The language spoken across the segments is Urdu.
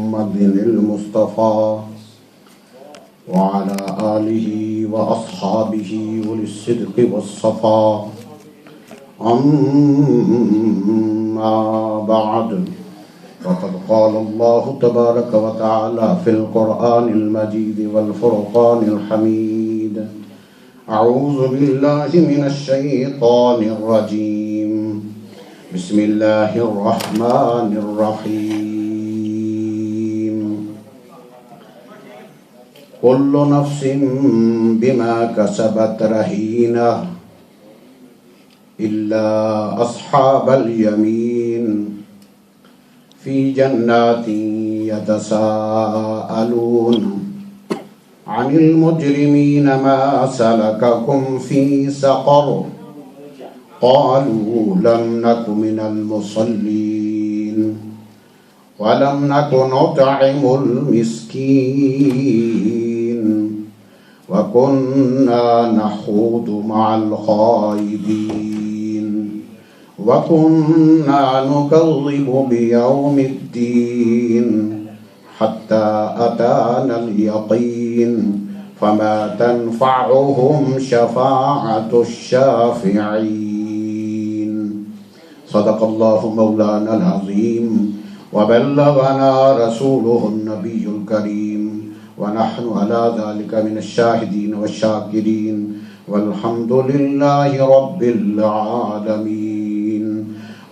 محمد المصطفى وعلى آله وأصحابه أولي الصدق والصفاء. أما بعد، فقد قال الله تبارك وتعالى في القرآن المجيد والفرقان الحميد: أعوذ بالله من الشيطان الرجيم، بسم الله الرحمن الرحيم. كل نفس بما كسبت رهينة إلا أصحاب اليمين في جنات يتساءلون عن المجرمين ما سلككم في سقر قالوا لم نك من المصلين ولم نك نطعم المسكين وكنا نخوض مع الخائضين وكنا نكذب بيوم الدين حتى أتانا اليقين فما تنفعهم شفاعة الشافعين. صدق الله مولانا العظيم وبلغنا رسوله النبي الكريم ونحن على ذلك من الشاهدين والشاكرين والحمد لله رب العالمين.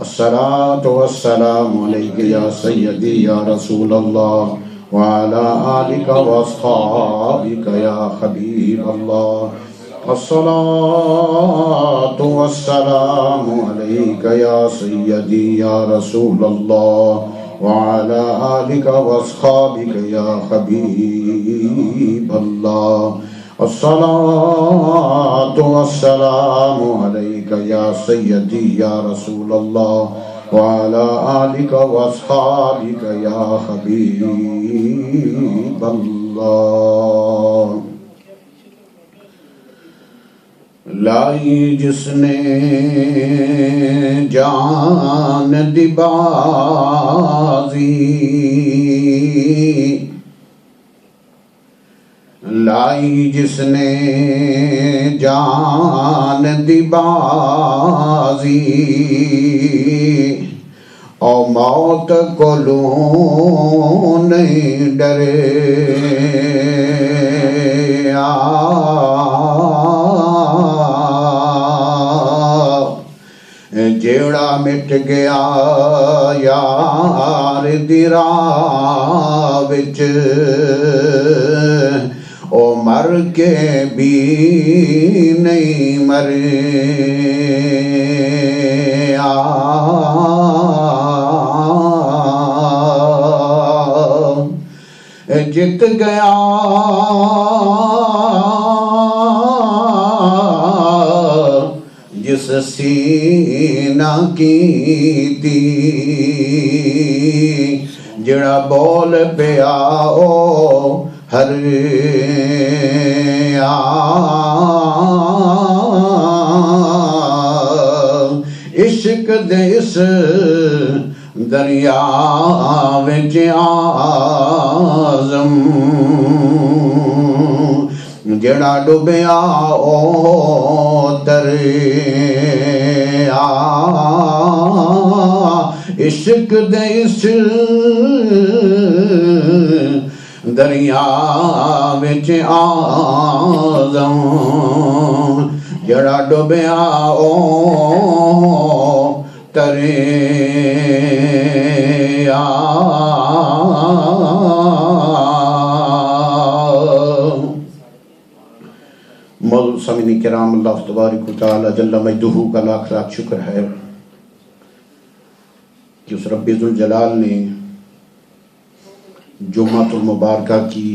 الصلاة والسلام عليك يا سيدي يا رسول الله وعلى آلك وأصحابك يا حبيب الله. الصلاة والسلام عليك يا سيدي يا رسول الله وعلى آلك وأصحابك يا حبيب الله. الصلاة والسلام عليك يا سيدي يا رسول الله وعلى آلك وأصحابك يا حبيب الله. لائی جس نے جان دی بازی، لائی جس نے جان دی بازی، او موت کو لوں نہیں ڈرے جیڑا مٹ گیا یار دی راہ وچ، او مر کے بھی نہیں مرے جت گیا جس سینہ کی تھی، جڑا بول پیا او ہر عشق دے اس دریا وچ اعظم، جڑا ڈوبیا او دریا عشق دے اس دریا وچ اعظم، جڑا ڈوبیا او تریا. موضوع سامعین کرام، اللہ تبارک و تعالی جل مجدہ کا لاکھ لاکھ شکر ہے کہ اس رب ذوالجلال نے جمعۃ المبارکہ کی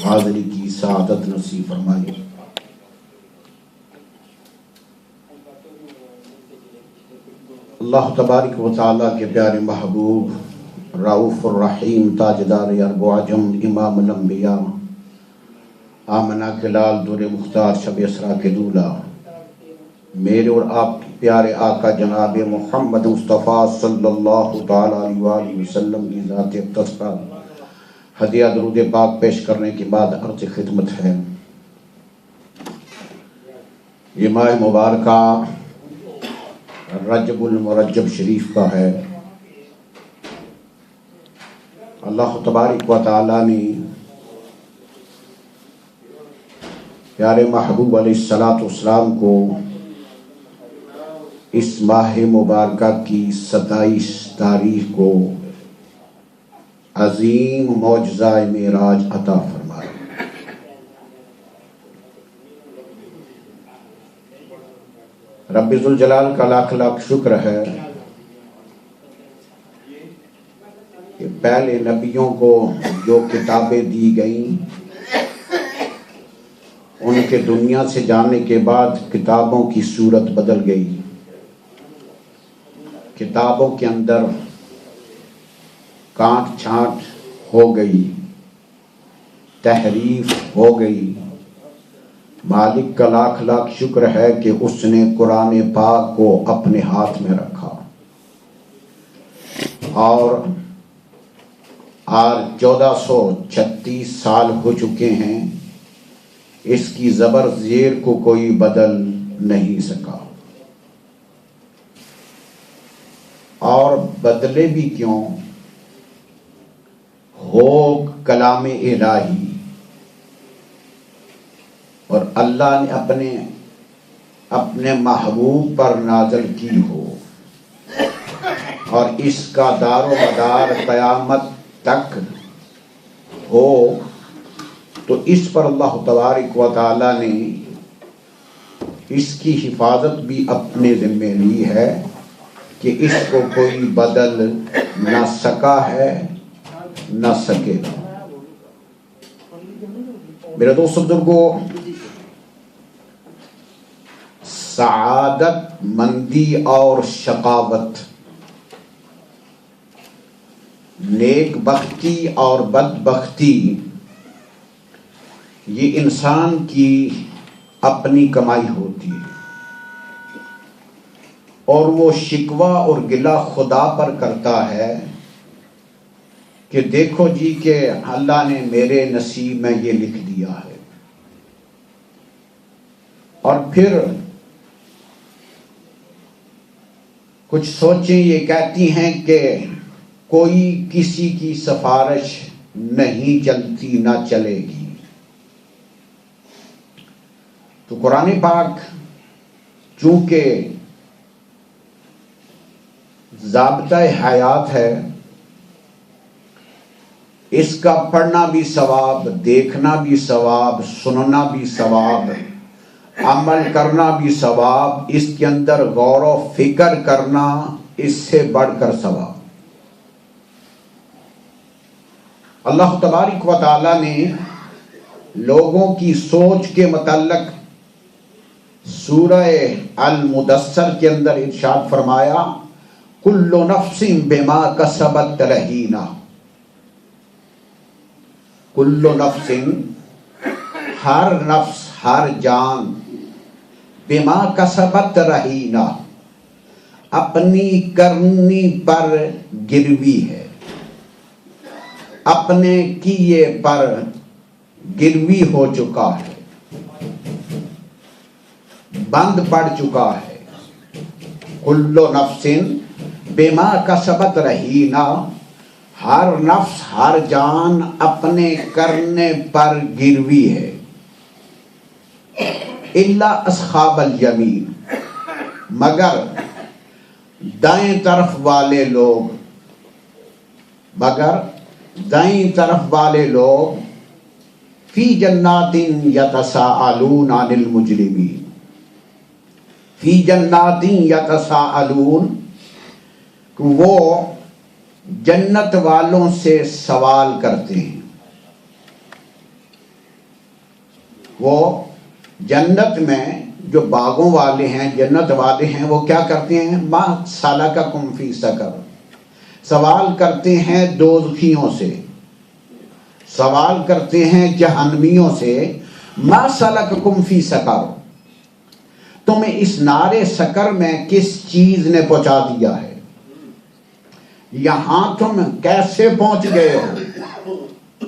حاضری کی سعادت نصیب فرمائی. اللہ تبارک و تعالیٰ کے پیارے محبوب رؤوف الرحیم تاجدار عرب و عجم امام الانبیاء آمنہ کے لال دور مختار شب اسرا کے دولہ میرے اور آپ کے پیارے آقا جناب محمد مصطفیٰ صلی اللہ تعالیٰ علیہ وسلم کی ذات اقتصاد ہدیہ درود پاک پیش کرنے کے بعد عرض خدمت ہے، یہ ماہ مبارکہ رجب المرجب شریف کا ہے۔ اللہ تبارک و تعالی نے پیارے محبوب علیہ السلام کو اس ماہ مبارکہ کی 27 تاریخ کو عظیم معجزہ معراج عطا فرمایا۔ رب ذوالجلال کا لاکھ لاکھ شکر ہے کہ پہلے نبیوں کو جو کتابیں دی گئیں ان کے دنیا سے جانے کے بعد کتابوں کی صورت بدل گئی، کتابوں کے اندر کانٹ چھانٹ ہو گئی، تحریف ہو گئی۔ مالک کا لاکھ لاکھ شکر ہے کہ اس نے قرآن پاک کو اپنے ہاتھ میں رکھا، اور آج 1436 سال ہو چکے ہیں، اس کی زبر زیر کو کوئی بدل نہیں سکا، اور بدلے بھی کیوں؟ ہو کلام الہی، اور اللہ نے اپنے محبوب پر نازل کی ہو، اور اس کا دار و مدار قیامت تک ہو، تو اس پر اللہ تبارک و تعالی نے اس کی حفاظت بھی اپنے ذمہ لی ہے کہ اس کو کوئی بدل نہ سکا ہے نہ سکے گا۔ میرے دوست بزرگوں، سعادت مندی اور شقاوت، نیک بختی اور بدبختی، یہ انسان کی اپنی کمائی ہوتی ہے، اور وہ شکوہ اور گلہ خدا پر کرتا ہے کہ دیکھو جی کہ اللہ نے میرے نصیب میں یہ لکھ دیا ہے، اور پھر کچھ سوچیں یہ کہتی ہیں کہ کوئی کسی کی سفارش نہیں چلتی نہ چلے گی۔ تو قرآن پاک چونکہ ضابطہ حیات ہے، اس کا پڑھنا بھی ثواب، دیکھنا بھی ثواب، سننا بھی ثواب، عمل کرنا بھی ثواب، اس کے اندر غور و فکر کرنا اس سے بڑھ کر ثواب۔ اللہ تبارک و تعالی نے لوگوں کی سوچ کے متعلق سورہ المدثر کے اندر ارشاد فرمایا، کل نفس بما کسبت رہینہ، کل نفس، ہر نفس، ہر جان، بما کسبت رہینہ، اپنی کرنی پر گروی ہے، اپنے کیے پر گروی ہو چکا ہے، بند پڑ چکا ہے۔ کل نفس بما کسبت رہینہ، ہر نفس، ہر جان اپنے کرنے پر گروی ہے، الا اصحاب الیمین، مگر دائیں طرف والے لوگ، مگر دائیں طرف والے لوگ، فی جنات یتساءلون عن المجرمین، فی جنات یتساءلون، وہ جنت والوں سے سوال کرتے ہیں، وہ جنت میں جو باغوں والے ہیں، جنت والے ہیں، وہ کیا کرتے ہیں؟ ما سلککم فی سقر، سوال کرتے ہیں دوزخیوں سے، سوال کرتے ہیں جہنمیوں سے، ما سلککم فی سقر، تمہیں اس نارے سقر میں کس چیز نے پہنچا دیا ہے، یہاں تم کیسے پہنچ گئے ہو؟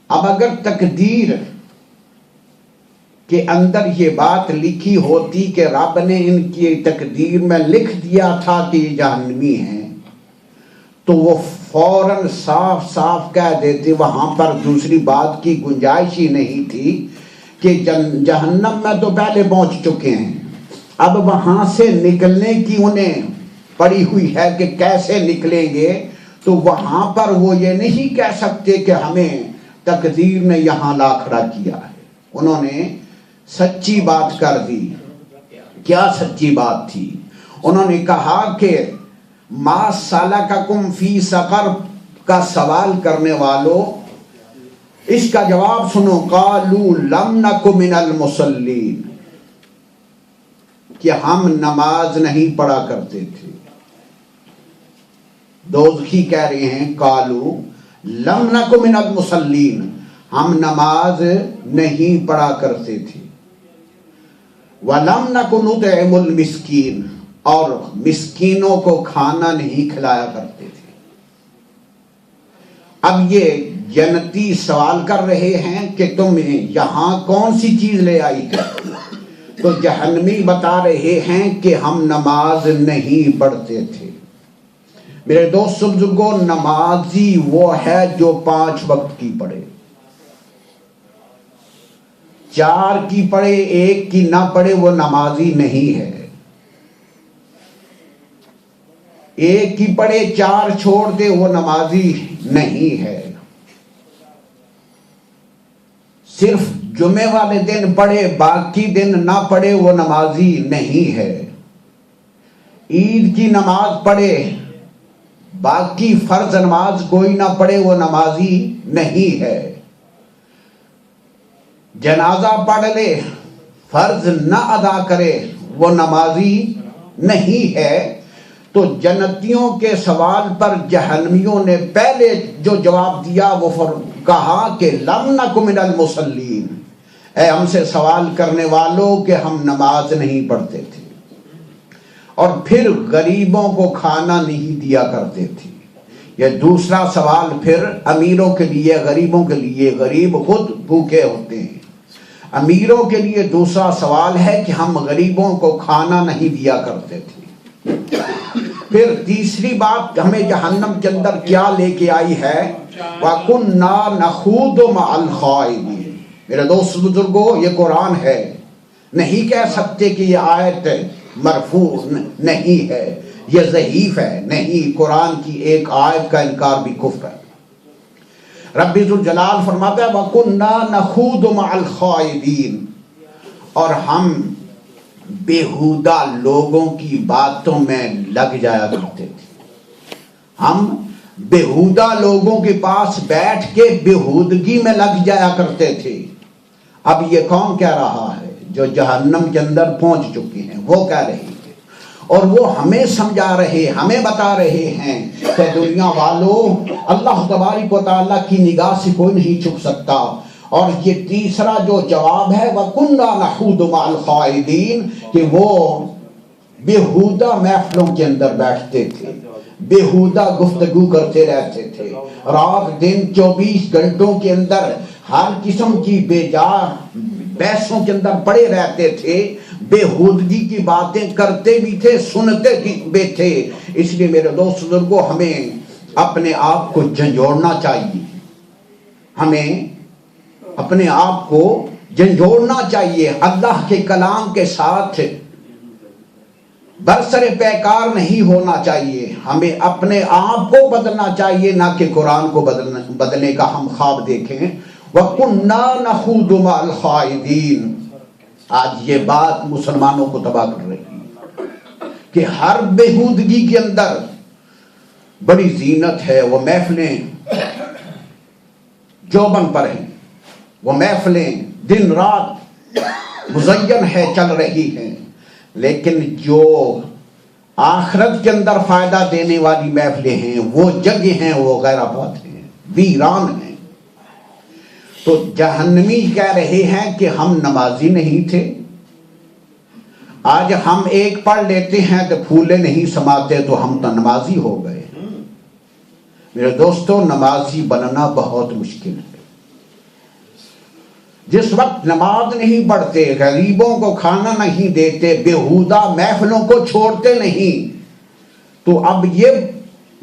اب اگر تقدیر کے اندر یہ بات لکھی ہوتی کہ رب نے ان کی تقدیر میں لکھ دیا تھا کہ یہ جہنمی ہیں، تو وہ فوراً صاف صاف کہہ دیتے، وہاں پر دوسری بات کی گنجائش ہی نہیں تھی کہ جہنم میں تو پہلے پہنچ چکے ہیں، اب وہاں سے نکلنے کی انہیں پڑی ہوئی ہے کہ کیسے نکلیں گے، تو وہاں پر وہ یہ نہیں کہہ سکتے کہ ہمیں تقدیر نے یہاں لا کھڑا کیا ہے۔ انہوں نے سچی بات کر دی۔ کیا سچی بات تھی؟ انہوں نے کہا کہ ما سلککم فی سقر کا سوال کرنے والوں، اس کا جواب سنو، قالوا لم نک من المصلین، کہ ہم نماز نہیں پڑھا کرتے تھے۔ دوزخی کہہ رہے ہیں قالوا لم نک من المصلین، ہم نماز نہیں پڑھا کرتے تھے۔ وَلَمْ نَكُ نُطْعِمُ الْمِسْكِينَ، اور مسکینوں کو کھانا نہیں کھلایا کرتے تھے۔ اب یہ جنتی سوال کر رہے ہیں کہ تم یہاں کون سی چیز لے آئی ہے؟ تو جہنمی بتا رہے ہیں کہ ہم نماز نہیں پڑھتے تھے۔ میرے دوست بزرگوں، نمازی وہ ہے جو 5 وقت کی پڑھے، 4 کی پڑھے، 1 کی نہ پڑھے، وہ نمازی نہیں ہے۔ 1 کی پڑھے 4 چھوڑ دے، وہ نمازی نہیں ہے۔ صرف جمعے والے دن پڑھے، باقی دن نہ پڑھے، وہ نمازی نہیں ہے۔ عید کی نماز پڑھے، باقی فرض نماز کوئی نہ پڑھے، وہ نمازی نہیں ہے۔ جنازہ پڑھ لے، فرض نہ ادا کرے، وہ نمازی نہیں ہے۔ تو جنتیوں کے سوال پر جہنمیوں نے پہلے جو جواب دیا وہ کہا کہ لم نک من المصلین، اے ہم سے سوال کرنے والوں کہ ہم نماز نہیں پڑھتے تھے، اور پھر غریبوں کو کھانا نہیں دیا کرتے تھے۔ یہ دوسرا سوال پھر امیروں کے لیے، غریبوں کے لیے، غریب خود بھوکے ہوتے ہیں۔ امیروں کے لیے دوسرا سوال ہے کہ ہم غریبوں کو کھانا نہیں دیا کرتے تھے۔ پھر تیسری بات ہمیں جہنم کے اندر کیا لے کے آئی ہے؟ وَكُنَّا نَخُوضُ مَعَ الْخَائِضِينَ۔ میرے دوست بزرگوں، یہ قرآن ہے، نہیں کہہ سکتے کہ یہ آیت مرفوع نہیں ہے، یہ ضعیف ہے، نہیں، قرآن کی ایک آیت کا انکار بھی کفر ہے۔ رب ذوالجلال فرماتا ہے وَكُنَّا نَخُوضُ مَعَ الْخَائِضِينَ، اور ہم بیہودہ لوگوں کی باتوں میں لگ جایا کرتے تھے۔ ہم بیہودہ لوگوں کے پاس بیٹھ کے بیہودگی میں لگ جایا کرتے تھے۔ اب یہ کون کہہ رہا ہے؟ جو جہنم کے اندر پہنچ چکے ہیں وہ کہہ رہے ہیں، اور وہ ہمیں سمجھا رہے، ہمیں بتا رہے ہیں کہ دنیا والوں، اللہ تبارک و تعالیٰ کی نگاہ سے کوئی نہیں چھپ سکتا۔ اور یہ تیسرا جو جواب ہے وَكُنَّا نَخُوضُ مَعَ الْخَائِضِينَ، کہ وہ بیہودہ محفلوں کے اندر بیٹھتے تھے، بیہودہ گفتگو کرتے رہتے تھے، رات دن 24 گھنٹوں کے اندر ہر قسم کی بے جا بحثوں کے اندر پڑے رہتے تھے، بیہودگی کی باتیں کرتے بھی تھے، سنتے بھی تھے۔ اس لیے میرے دوست بزرگوں، ہمیں اپنے آپ کو جھنجھوڑنا چاہیے، ہمیں اپنے آپ کو جھنجھوڑنا چاہیے، اللہ کے کلام کے ساتھ برسر پیکار نہیں ہونا چاہیے، ہمیں اپنے آپ کو بدلنا چاہیے، نہ کہ قرآن کو بدلنے کا ہم خواب دیکھیں۔ وَكُنَّا نَخُوضُ مَعَ الْخَائِضِينَ، آج یہ بات مسلمانوں کو تباہ کر رہی ہے کہ ہر بیہودگی کے اندر بڑی زینت ہے، وہ محفلیں جوبن پر ہیں، وہ محفلیں دن رات مزین ہے، چل رہی ہیں، لیکن جو آخرت کے اندر فائدہ دینے والی محفلیں ہیں، وہ جگہ ہیں، وہ غیر آباد ہیں، ویران ہیں۔ تو جہنمی کہہ رہے ہیں کہ ہم نمازی نہیں تھے، آج ہم ایک پڑھ لیتے ہیں تو پھولے نہیں سماتے تو ہم تو نمازی ہو گئے۔ میرے دوستو، نمازی بننا بہت مشکل ہے، جس وقت نماز نہیں پڑھتے، غریبوں کو کھانا نہیں دیتے، بیہودہ محفلوں کو چھوڑتے نہیں، تو اب یہ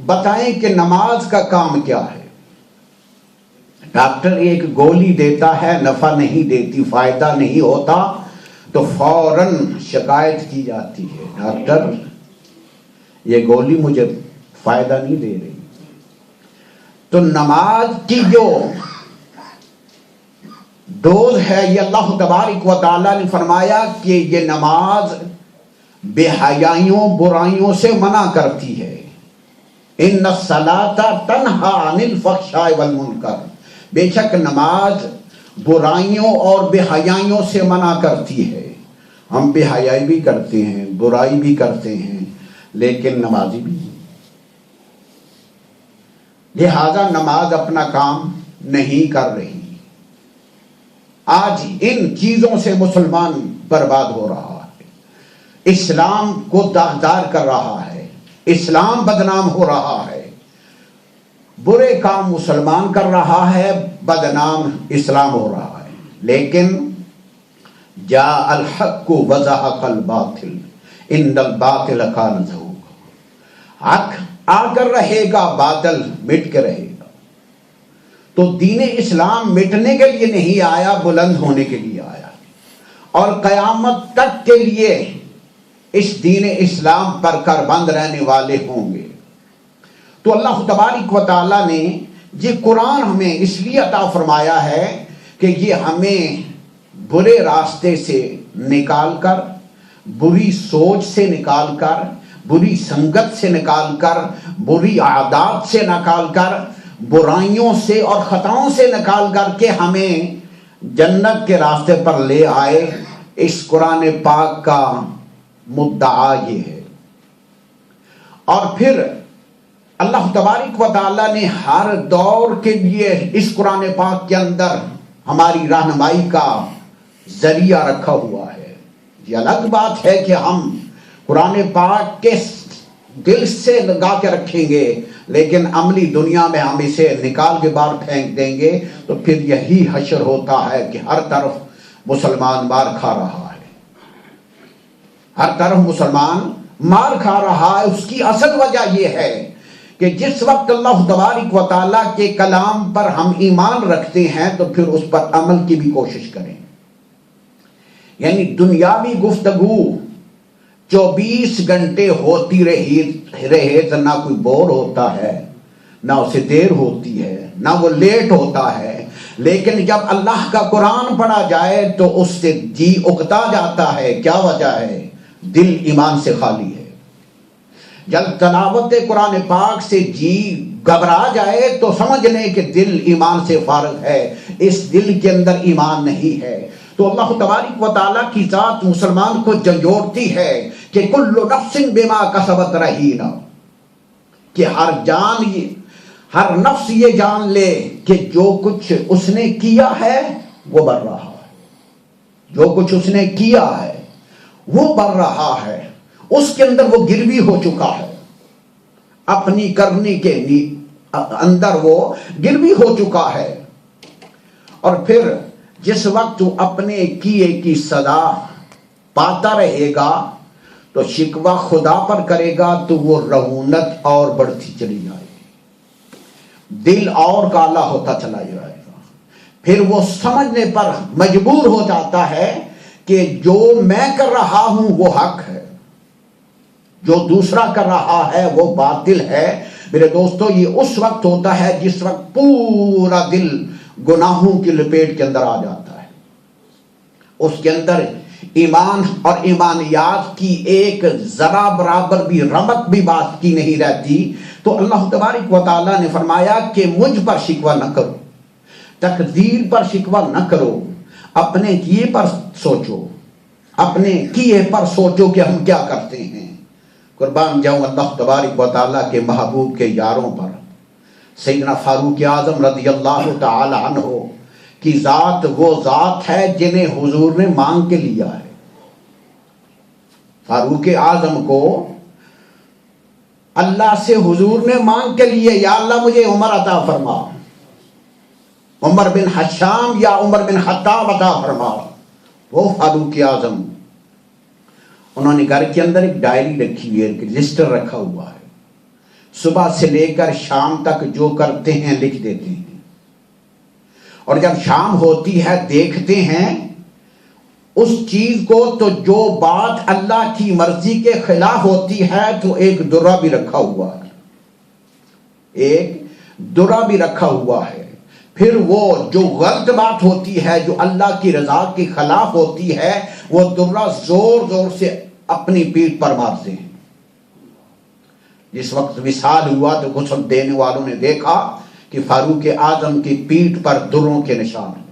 بتائیں کہ نماز کا کام کیا ہے؟ ڈاکٹر ایک گولی دیتا ہے، نفع نہیں دیتی، فائدہ نہیں ہوتا، تو فوراً شکایت کی جاتی ہے، ڈاکٹر یہ گولی مجھے فائدہ نہیں دے رہی۔ تو نماز کی جو ڈوز ہے، یہ اللہ تبارک و تعالیٰ نے فرمایا کہ یہ نماز بے حیائیوں برائیوں سے منع کرتی ہے۔ ان الصلاۃ تنہی عن الفحشاء والمنکر، بے شک نماز برائیوں اور بے حیائیوں سے منع کرتی ہے۔ ہم بے حیائی بھی کرتے ہیں، برائی بھی کرتے ہیں، لیکن نمازی بھی ہیں۔ لہذا نماز اپنا کام نہیں کر رہی۔ آج ان چیزوں سے مسلمان برباد ہو رہا ہے، اسلام کو داغدار کر رہا ہے، اسلام بدنام ہو رہا ہے، برے کام مسلمان کر رہا ہے، بدنام اسلام ہو رہا ہے۔ لیکن جاء الحق وزهق الباطل ان الباطل کان زہوقا، حق آ کر رہے گا، باطل مٹ کے رہے گا۔ تو دین اسلام مٹنے کے لیے نہیں آیا، بلند ہونے کے لیے آیا، اور قیامت تک کے لیے اس دین اسلام پر کاربند رہنے والے ہوں گے۔ تو اللہ تبارک و تعالیٰ نے یہ قرآن ہمیں اس لیے عطا فرمایا ہے کہ یہ ہمیں برے راستے سے نکال کر، بری سوچ سے نکال کر، بری سنگت سے نکال کر، بری عادات سے نکال کر، برائیوں سے اور خطاؤں سے نکال کر کے ہمیں جنت کے راستے پر لے آئے۔ اس قرآن پاک کا مدعا یہ ہے۔ اور پھر اللہ تبارک و تعالیٰ نے ہر دور کے لیے اس قرآن پاک کے اندر ہماری رہنمائی کا ذریعہ رکھا ہوا ہے۔ یہ الگ بات ہے کہ ہم قرآن پاک کے دل سے لگا کے رکھیں گے، لیکن عملی دنیا میں ہم اسے نکال کے باہر پھینک دیں گے، تو پھر یہی حشر ہوتا ہے کہ ہر طرف مسلمان مار کھا رہا ہے، ہر طرف مسلمان مار کھا رہا ہے۔ اس کی اصل وجہ یہ ہے کہ جس وقت اللہ تبارک و تعالیٰ کے کلام پر ہم ایمان رکھتے ہیں تو پھر اس پر عمل کی بھی کوشش کریں۔ یعنی دنیاوی گفتگو 24 گھنٹے ہوتی رہے تو نہ کوئی بور ہوتا ہے، نہ اسے دیر ہوتی ہے، نہ وہ لیٹ ہوتا ہے، لیکن جب اللہ کا قرآن پڑھا جائے تو اس سے جی اکتا جاتا ہے۔ کیا وجہ ہے؟ دل ایمان سے خالی ہے۔ جب تلاوت قرآن پاک سے جی گھبرا جائے تو سمجھ لیں کہ دل ایمان سے فارغ ہے، اس دل کے اندر ایمان نہیں ہے۔ تو اللہ تبارک و تعالیٰ کی ذات مسلمان کو جھنجھوڑتی ہے کہ کل نفس بما کسبت رہینہ، کہ ہر نفس یہ جان لے کہ جو کچھ اس نے کیا ہے وہ بر رہا ہے، جو کچھ اس نے کیا ہے وہ بر رہا ہے، اس کے اندر وہ گروی ہو چکا ہے، اپنی کرنی کے اندر وہ گروی ہو چکا ہے۔ اور پھر جس وقت تو اپنے کیے کی سزا پاتا رہے گا تو شکوہ خدا پر کرے گا تو وہ رعونت اور بڑھتی چلی جائے گی، دل اور کالا ہوتا چلا جائے گا۔ پھر وہ سمجھنے پر مجبور ہو جاتا ہے کہ جو میں کر رہا ہوں وہ حق ہے، جو دوسرا کر رہا ہے وہ باطل ہے۔ میرے دوستو، یہ اس وقت ہوتا ہے جس وقت پورا دل گناہوں کی لپیٹ کے اندر آ جاتا ہے، اس کے اندر ایمان اور ایمانیات کی ایک ذرا برابر بھی رمق بھی بات کی نہیں رہتی۔ تو اللہ تبارک و تعالیٰ نے فرمایا کہ مجھ پر شکوہ نہ کرو، تقدیر پر شکوہ نہ کرو، اپنے کیے پر سوچو، اپنے کیے پر سوچو کہ ہم کیا کرتے ہیں۔ قربان جاؤں اللہ تبارک و تعالیٰ کے محبوب کے یاروں پر، سیدنا فاروق اعظم رضی اللہ تعالی عنہ کی ذات وہ ذات ہے جنہیں حضور نے مانگ کے لیا ہے۔ فاروق اعظم کو اللہ سے حضور نے مانگ کے لیے، یا اللہ مجھے عمر عطا فرما، عمر بن حشام یا عمر بن خطاب عطا فرماؤ، وہ فاروق اعظم، انہوں نے گھر کے اندر ایک ڈائری رکھی ہوئی ہے، ایک رجسٹر رکھا ہوا ہے، صبح سے لے کر شام تک جو کرتے ہیں لکھ دیتے ہیں، اور جب شام ہوتی ہے دیکھتے ہیں اس چیز کو، تو جو بات اللہ کی مرضی کے خلاف ہوتی ہے تو ایک درہ بھی رکھا ہوا ہے، ایک درہ بھی رکھا ہوا ہے، پھر وہ جو غلط بات ہوتی ہے جو اللہ کی رضا کے خلاف ہوتی ہے وہ درہ زور زور سے اپنی پیٹھ پر مارتے ہیں۔ جس وقت وصال ہوا تو غسل دینے والوں نے دیکھا کہ فاروق اعظم کی پیٹھ پر دروں کے نشان ہیں۔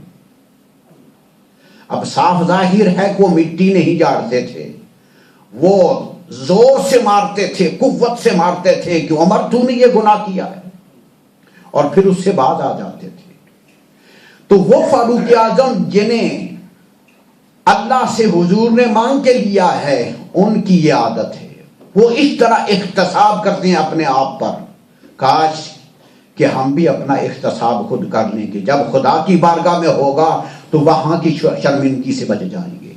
اب صاف ظاہر ہے کہ وہ مٹی نہیں جاڑتے تھے، وہ زور سے مارتے تھے، قوت سے مارتے تھے کہ عمر تو نے یہ گناہ کیا ہے، اور پھر اس سے باز آ جاتے تھے۔ تو وہ فاروق اعظم جنہیں اللہ سے حضور نے مانگ کے لیا ہے، ان کی یہ عادت ہے، وہ اس طرح احتساب کرتے ہیں اپنے آپ پر۔ کاش کہ ہم بھی اپنا احتساب خود کر لیں کہ جب خدا کی بارگاہ میں ہوگا تو وہاں کی شرمندگی سے بچ جائیں گے۔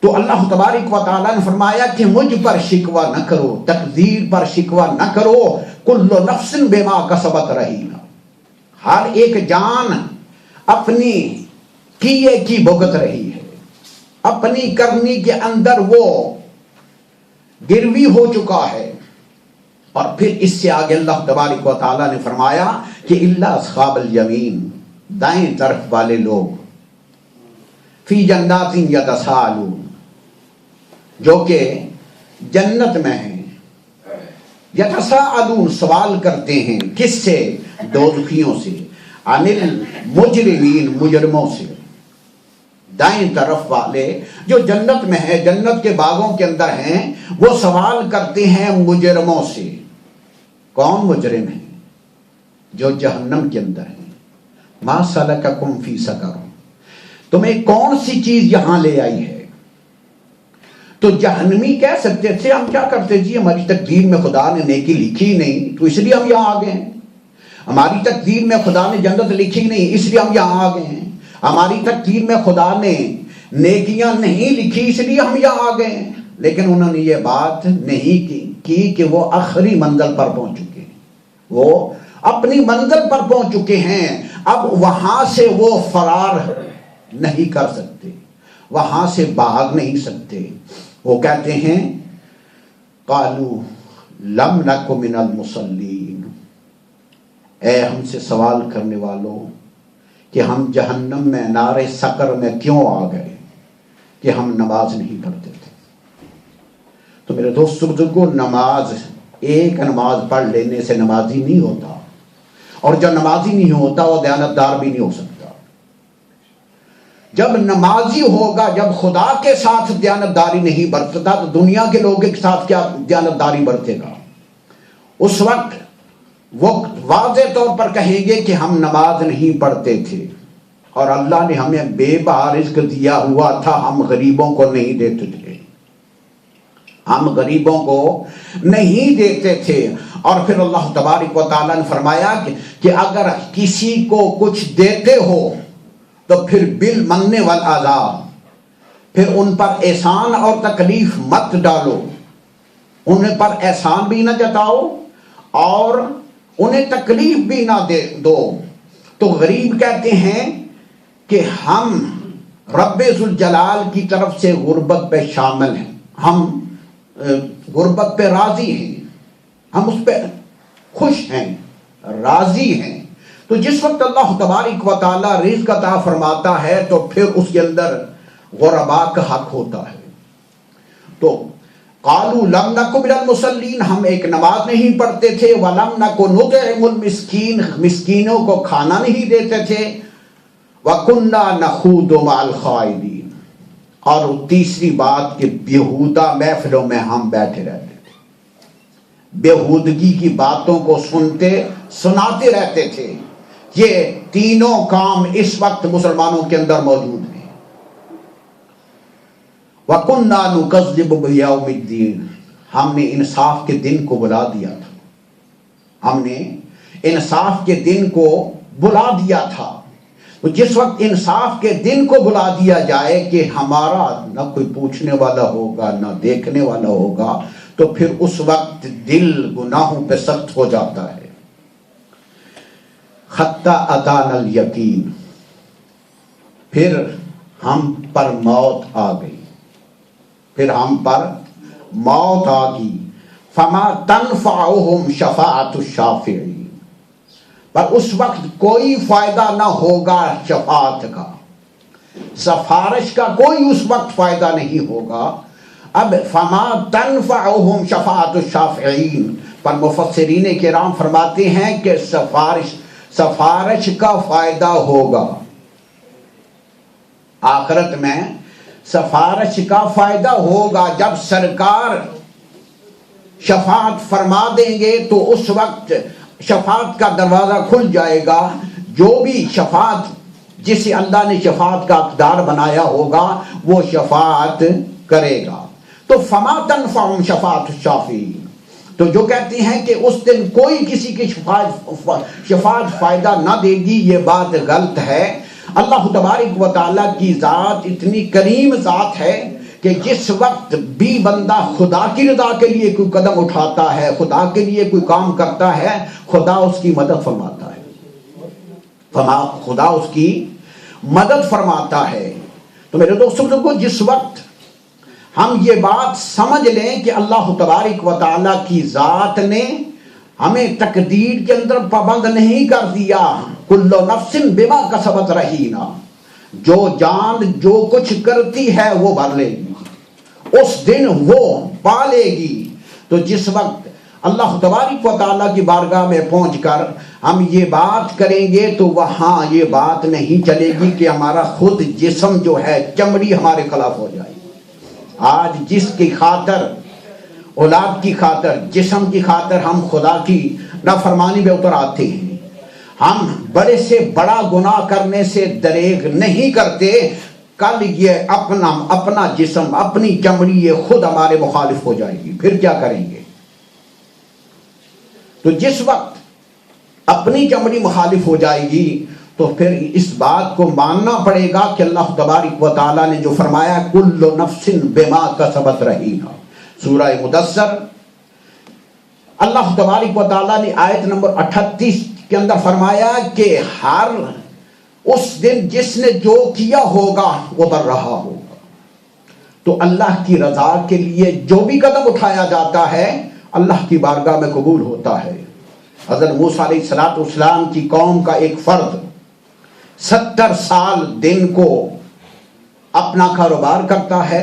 تو اللہ تبارک و تعالیٰ نے فرمایا کہ مجھ پر شکوہ نہ کرو، تقدیر پر شکوہ نہ کرو، کل نفس بما کسبت رہینہ، ہر ایک جان اپنی کیے کی بھگت رہی ہے، اپنی کرنی کے اندر وہ گروی ہو چکا ہے۔ اور پھر اس سے آگے اللہ تبارک و تعالیٰ نے فرمایا کہ الا اصحاب الیمین، دائیں طرف والے لوگ، فی جنات یتساءلون، جو کہ جنت میں ہیں، یتساءلون سوال کرتے ہیں، کس سے؟ دوزخیوں سے، عن المجرمین، مجرموں سے۔ دائیں طرف والے جو جنت میں ہیں، جنت کے باغوں کے اندر ہیں، وہ سوال کرتے ہیں مجرموں سے۔ کون مجرم ہیں؟ جو جہنم کے اندر ہیں۔ ما سلککم فی سقر، تمہیں کون سی چیز یہاں لے آئی ہے؟ تو جہنمی کہہ سکتے تھے ہم کیا کرتے جی، ہماری تقدیر میں خدا نے نیکی لکھی ہی نہیں تو اس لیے ہم یہاں آ گئے ہیں، ہماری تقدیر میں خدا نے جنت لکھی نہیں اس لیے ہم یہاں آ گئے ہیں، ہماری تقدیر میں خدا نے نیکیاں نہیں لکھی اس لیے ہم یہاں آ گئے ہیں۔ لیکن انہوں نے یہ بات نہیں کی کہ وہ آخری منزل پر پہنچ چکے ہیں، وہ اپنی منزل پر پہنچ چکے ہیں، اب وہاں سے وہ فرار نہیں کر سکتے، وہاں سے بھاگ نہیں سکتے۔ وہ کہتے ہیں قالوا لم نک من المصلین، اے ہم سے سوال کرنے والوں کہ ہم جہنم میں نار سقر میں کیوں آ گئے کہ ہم نماز نہیں پڑھتے تھے۔ تو میرے دوست بزرگوں، نماز، ایک نماز پڑھ لینے سے نمازی نہیں ہوتا، اور جب نمازی نہیں ہوتا وہ دیانتدار بھی نہیں ہو سکتا۔ جب نمازی ہوگا، جب خدا کے ساتھ دیانتداری نہیں برتتا تو دنیا کے لوگوں کے ساتھ کیا دیانتداری برتے گا؟ اس وقت وہ واضح طور پر کہیں گے کہ ہم نماز نہیں پڑھتے تھے اور اللہ نے ہمیں بے بہا رزق دیا ہوا تھا، ہم غریبوں کو نہیں دیتے تھے، ہم غریبوں کو نہیں دیتے تھے۔ اور پھر اللہ تبارک و تعالیٰ نے فرمایا کہ اگر کسی کو کچھ دیتے ہو تو پھر بالمن والعذا، پھر ان پر احسان اور تکلیف مت ڈالو، ان پر احسان بھی نہ جتاؤ اور انہیں تکلیف بھی نہ دو۔ تو غریب کہتے ہیں کہ ہم رب ذوالجلال کی طرف سے غربت پہ شامل ہیں، ہم غربت پہ راضی ہیں، ہم اس پہ خوش ہیں، راضی ہیں۔ تو جس وقت اللہ تبارک و تعالی رزق عطا فرماتا ہے تو پھر اس کے اندر غرباء کا حق ہوتا ہے۔ تو قالوا لم نک من المصلین، ہم ایک نماز نہیں پڑھتے تھے، ولم نک نطعم المسکین، مسکینوں کو کھانا نہیں دیتے تھے، وکنا نخوض مع الخائضین، اور تیسری بات کہ بیہودہ محفلوں میں ہم بیٹھے رہتے تھے، بیہودگی کی باتوں کو سناتے رہتے تھے۔ یہ تینوں کام اس وقت مسلمانوں کے اندر موجود ہیں۔ وَكُنَّا نُكَذِّبُ بِيَوْمِ الدِّينِ، ہم نے انصاف کے دن کو بلا دیا تھا، ہم نے انصاف کے دن کو بلا دیا تھا، تو جس وقت انصاف کے دن کو بلا دیا جائے کہ ہمارا نہ کوئی پوچھنے والا ہوگا نہ دیکھنے والا ہوگا، تو پھر اس وقت دل گناہوں پہ سخت ہو جاتا ہے۔ حتی اتانا الیقین، پھر ہم پر موت آ گئی، پھر ہم پر موت آ گئی۔ فما تنفعهم شفاعت الشافعین، پر اس وقت کوئی فائدہ نہ ہوگا شفاعت کا، سفارش کا کوئی اس وقت فائدہ نہیں ہوگا۔ اب فما تنفعهم شفاعت الشافعین پر مفسرین کرام فرماتے ہیں کہ سفارش کا فائدہ ہوگا آخرت میں، سفارش کا فائدہ ہوگا جب سرکار شفاعت فرما دیں گے تو اس وقت شفاعت کا دروازہ کھل جائے گا۔ جو بھی شفاعت، جسے اللہ نے شفاعت کا حقدار بنایا ہوگا وہ شفاعت کرے گا۔ تو فما تنفعهم شفاعت الشافعین، تو جو کہتے ہیں کہ اس دن کوئی کسی کی شفاعت فائدہ نہ دے گی، یہ بات غلط ہے۔ اللہ تبارک و تعالیٰ کی ذات اتنی کریم ذات ہے کہ جس وقت بھی بندہ خدا کی رضا کے لیے کوئی قدم اٹھاتا ہے، خدا کے لیے کوئی کام کرتا ہے، خدا اس کی مدد فرماتا ہے، خدا اس کی مدد فرماتا ہے۔ تو میرے دوستوں کو جس وقت ہم یہ بات سمجھ لیں کہ اللہ تبارک و تعالیٰ کی ذات نے ہمیں تقدیر کے اندر پابند نہیں کر دیا، کل نفس بما کسبت رہینا، جو جان جو کچھ کرتی ہے وہ بھر لے گی، اس دن وہ پالے گی۔ تو جس وقت اللہ تبارک و تعالیٰ کی بارگاہ میں پہنچ کر ہم یہ بات کریں گے تو وہاں یہ بات نہیں چلے گی کہ ہمارا خود جسم جو ہے چمڑی ہمارے خلاف ہو جائے گی۔ آج جس کی خاطر، اولاد کی خاطر، جسم کی خاطر ہم خدا کی نافرمانی میں اتر آتے ہیں، ہم بڑے سے بڑا گناہ کرنے سے دریغ نہیں کرتے، کل یہ اپنا جسم، اپنی چمڑی یہ خود ہمارے مخالف ہو جائے گی، پھر کیا کریں گے؟ تو جس وقت اپنی چمڑی مخالف ہو جائے گی تو پھر اس بات کو ماننا پڑے گا کہ اللہ تبارک و تعالیٰ نے جو فرمایا کل نفس بما کسبت رہینا، سورہ مدثر، اللہ تبارک و تعالیٰ نے آیت نمبر 38 کے اندر فرمایا کہ ہر اس دن جس نے جو کیا ہوگا وہ بر رہا ہوگا۔ تو اللہ کی رضا کے لیے جو بھی قدم اٹھایا جاتا ہے اللہ کی بارگاہ میں قبول ہوتا ہے۔ حضرت موسیٰ علیہ السلام کی قوم کا ایک فرد 70 سال دن کو اپنا کاروبار کرتا ہے،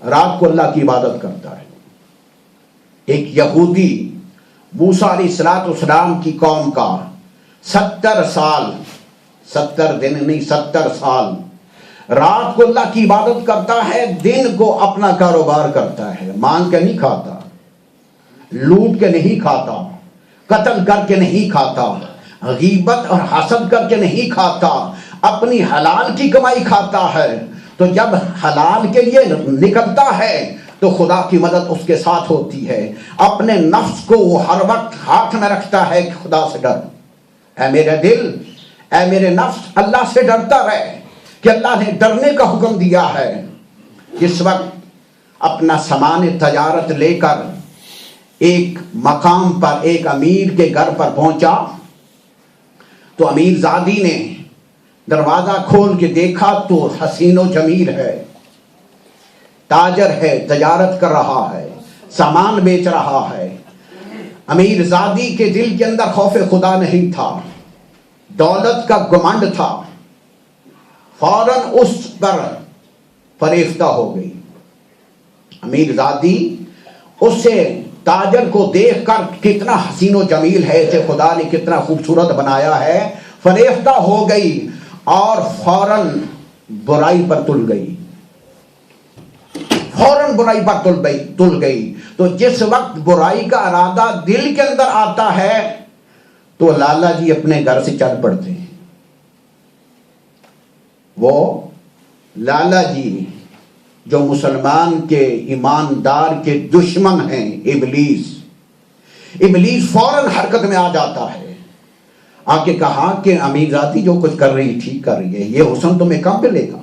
رات کو اللہ کی عبادت کرتا ہے۔ ایک یہودی موسیٰ علیہ السلام کی قوم کا 70 سال، 70 دن نہیں 70 سال رات کو اللہ کی عبادت کرتا ہے، دن کو اپنا کاروبار کرتا ہے، مانگ کے نہیں کھاتا، لوٹ کے نہیں کھاتا، قتل کر کے نہیں کھاتا، غیبت اور حسد کر کے نہیں کھاتا، اپنی حلال کی کمائی کھاتا ہے۔ تو جب حلال کے لیے نکلتا ہے تو خدا کی مدد اس کے ساتھ ہوتی ہے۔ اپنے نفس کو وہ ہر وقت ہاتھ میں رکھتا ہے کہ خدا سے ڈر، اے میرے دل، اے میرے نفس، اللہ سے ڈرتا رہے، کہ اللہ نے ڈرنے کا حکم دیا ہے۔ جس وقت اپنا سامان تجارت لے کر ایک مقام پر ایک امیر کے گھر پر پہنچا تو امیر زادی نے دروازہ کھول کے دیکھا تو حسین و جمیل ہے، تاجر ہے، تجارت کر رہا ہے، سامان بیچ رہا ہے۔ امیر زادی کے دل کے اندر خوف خدا نہیں تھا، دولت کا گمنڈ تھا، فوراً اس پر فریفتہ ہو گئی۔ امیر زادی اسے تاجر کو دیکھ کر کتنا حسین و جمیل ہے، اسے خدا نے کتنا خوبصورت بنایا ہے، فریفتہ ہو گئی اور فوراً برائی پر تل گئی، فوراً برائی پر تل گئی۔ تو جس وقت برائی کا ارادہ دل کے اندر آتا ہے تو لالا جی اپنے گھر سے چل پڑتے ہیں۔ وہ لالا جی جو مسلمان کے ایماندار کے دشمن ہیں، ابلیس فوراً حرکت میں آ جاتا ہے، آ کے کہا کہ امیرزادی جو کچھ کر رہی ٹھیک کر رہی ہے، یہ حسن تمہیں کم ملے گا،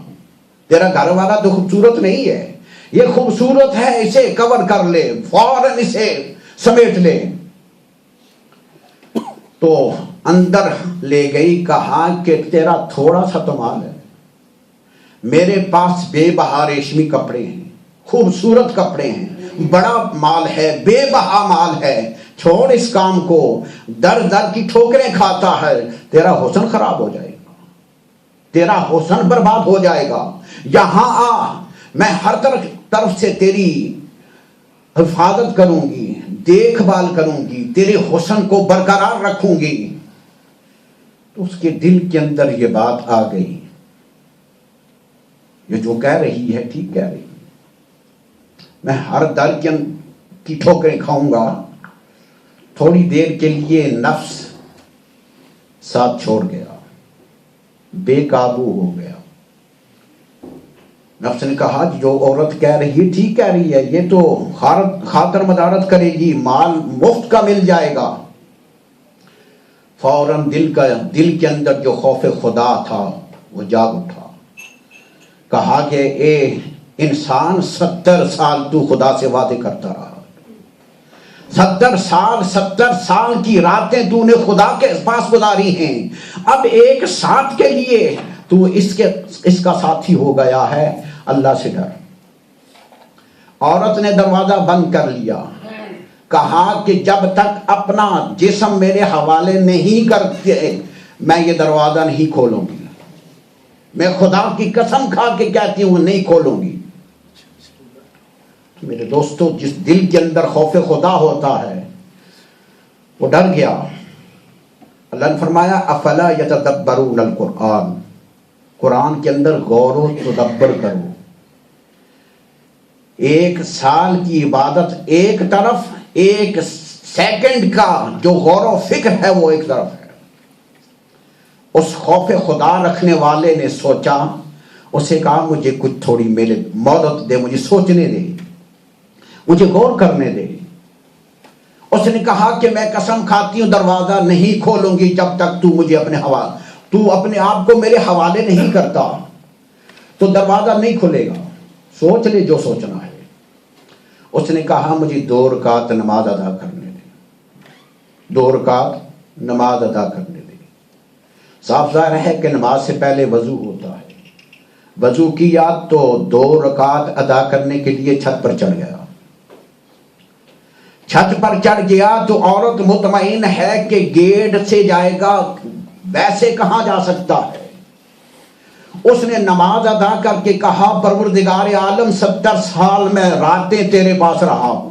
تیرا گھر والا تو خوبصورت نہیں ہے، یہ خوبصورت ہے، اسے کور کر لے، فوراً اسے سمیٹ لے۔ تو اندر لے گئی، کہا کہ تیرا تھوڑا سا تو مال ہے، میرے پاس بے بہا ریشمی کپڑے ہیں، خوبصورت کپڑے ہیں، بڑا مال ہے، بے بہا مال ہے، چھوڑ اس کام کو، در در کی ٹھوکریں کھاتا ہے، تیرا حسن خراب ہو جائے گا، تیرا حسن برباد ہو جائے گا، یہاں آ، میں ہر طرف سے تیری حفاظت کروں گی، دیکھ بھال کروں گی، تیرے حسن کو برقرار رکھوں گی۔ تو اس کے دل کے اندر یہ بات آ گئی، یہ جو کہہ رہی ہے ٹھیک کہہ رہی ہے، میں ہر در کی ٹھوکریں کھاؤں گا۔ تھوڑی دیر کے لیے نفس ساتھ چھوڑ گیا، بے قابو ہو گیا۔ نفس نے کہا جو عورت کہہ رہی ہے ٹھیک کہہ رہی ہے، یہ تو خاطر مدارت کرے گی، مال مفت کا مل جائے گا۔ فوراً دل کے اندر جو خوف خدا تھا وہ جاگ اٹھا، کہا کہ اے انسان 70 سال تو خدا سے وعدے کرتا رہا، 70 سال کی راتیں تو نے خدا کے پاس گزاری ہیں، اب ایک ساتھ کے لیے تو اس کا ساتھی ہو گیا ہے، اللہ سے ڈر۔ عورت نے دروازہ بند کر لیا، کہا کہ جب تک اپنا جسم میرے حوالے نہیں کرتے میں یہ دروازہ نہیں کھولوں گی، میں خدا کی قسم کھا کے کہتی ہوں نہیں کھولوں گی۔ میرے دوستو، جس دل کے اندر خوف خدا ہوتا ہے وہ ڈر گیا۔ اللہ نے فرمایا افلا یتدبرون القرآن، قرآن کے اندر غور و تدبر کرو۔ ایک سال کی عبادت ایک طرف، ایک سیکنڈ کا جو غور و فکر ہے وہ ایک طرف ہے۔ اس خوف خدا رکھنے والے نے سوچا، اسے کہا مجھے کچھ تھوڑی مہلت دے، مجھے سوچنے دے، مجھے غور کرنے دے۔ اس نے کہا کہ میں قسم کھاتی ہوں دروازہ نہیں کھولوں گی جب تک تو مجھے تو اپنے آپ کو میرے حوالے نہیں کرتا، تو دروازہ نہیں کھلے گا، سوچ لے جو سوچنا ہے۔ اس نے کہا مجھے 2 رکعت نماز ادا کرنے دے، 2 رکعت نماز ادا کرنے دے۔ صاف ظاہر ہے کہ نماز سے پہلے وضو ہوتا ہے، وضو کیا تو 2 رکعت ادا کرنے کے لیے چھت پر چڑھ گیا۔ چھت پر چڑھ گیا تو عورت مطمئن ہے کہ گیٹ سے جائے گا، ویسے کہاں جا سکتا ہے۔ اس نے نماز ادا کر کے کہا پروردگار عالم 70 سال میں راتیں تیرے پاس رہا ہوں،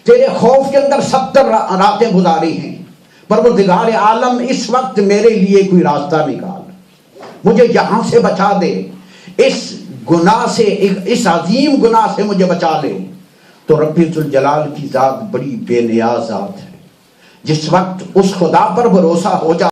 تیرے خوف کے اندر 70 راتیں گزاری ہیں، پروردگار عالم اس وقت میرے لیے کوئی راستہ نکال، مجھے یہاں سے بچا دے، اس گناہ سے، اس عظیم گناہ سے مجھے بچا لے۔ تو رب ذوالجلال کی ذات بڑی بے نیاز ذات ہے، جس وقت اس خدا پر بھروسہ ہو جائے